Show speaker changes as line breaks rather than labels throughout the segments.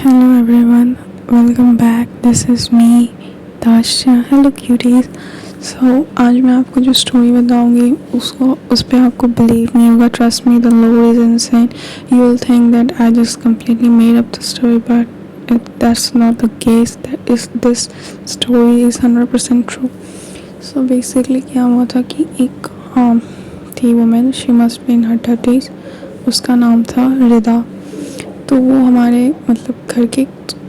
Hello everyone, welcome back. This is me, Dasha. Hello cuties. So आज मैं आपको जो स्टोरी बताऊंगी उसको उस पर आपको बिलीव नहीं होगा. Trust me, the lore is insane. You will think that I just completely made up the story, but that's not the case. This story is 100% true. So basically क्या हुआ था कि एक थी woman, she must be in her 30s. उसका नाम था रिदा. तो वो हमारे मतलब घर के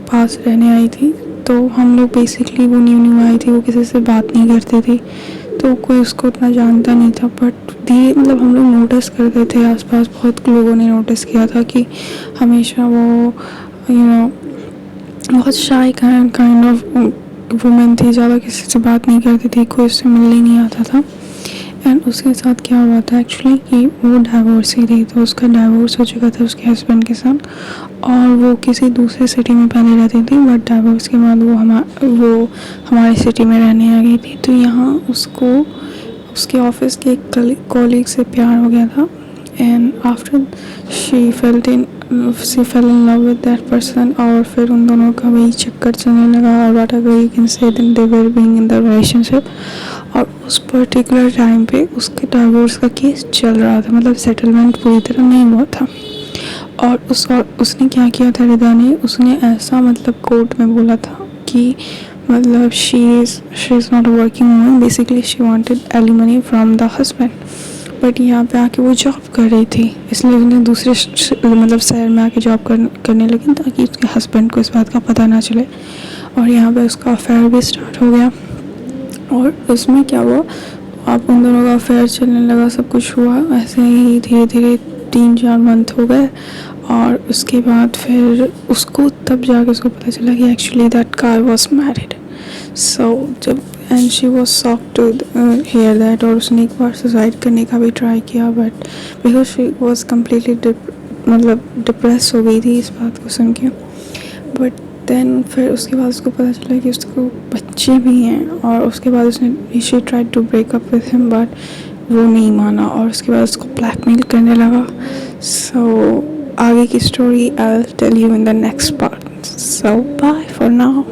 पास रहने आई थी. तो हम लोग बेसिकली वो न्यू आई थी, वो किसी से बात नहीं करती थी, तो कोई उसको उतना जानता नहीं था. बट धीरे मतलब हम लोग नोटिस करते थे आसपास, बहुत लोगों ने नोटिस किया था कि हमेशा वो बहुत शाय काइंड ऑफ वुमेन थी. ज़्यादा किसी से बात नहीं करती थी, कोई उससे मिलने नहीं आता था. एंड उसके साथ क्या हुआ था एक्चुअली कि वो डाइवोर्सी थी. तो उसका डाइवोर्स हो चुका था उसके हस्बैंड के साथ, और वो किसी दूसरे सिटी में पहले रहती थी. बट डाइवोर्स के बाद वो हमारी सिटी में रहने आ गई थी. तो यहाँ उसको उसके ऑफिस के एक कॉलीग से प्यार हो गया था. And after she fail in love with that person. और फिर उन दोनों का वही चक्कर चलने लगा, और what ever you can say that they were being in the relationship. और उस पर्टिकुलर टाइम पे उसके डाइवोर्स का केस चल रहा था, मतलब सेटलमेंट पूरी तरह नहीं हुआ था. और उसने क्या किया था रिदा ने, उसने ऐसा मतलब कोर्ट में बोला था कि मतलब she is not a working woman. Basically she wanted alimony from the husband. But यहाँ पे आके वो जॉब कर रही थी, इसलिए उसने दूसरे मतलब शहर में आके जॉब करने लगी, ताकि उसके हस्बैंड को इस बात का पता ना चले. और यहाँ पे उसका अफेयर भी स्टार्ट हो गया. और उसमें क्या हुआ, अब उन दोनों का अफेयर चलने लगा, सब कुछ हुआ. ऐसे ही धीरे धीरे 3-4 मंथ हो गए. और उसके बाद फिर उसको तब जाके उसको पता चला कि actually that guy was married. So जब and she was shocked to hear that. और उसने एक बार सुसाइड करने का भी ट्राई किया, but because she was completely मतलब डिप्रेस हो गई थी इस बात को सुन के. बट देन फिर उसके बाद उसको पता चला कि उसको बच्चे भी हैं. और उसके बाद उसने she tried to break up with him, but वो नहीं माना, और उसके बाद उसको ब्लैकमेल करने लगा. सो आगे की story I will tell you in the next part. So bye for now.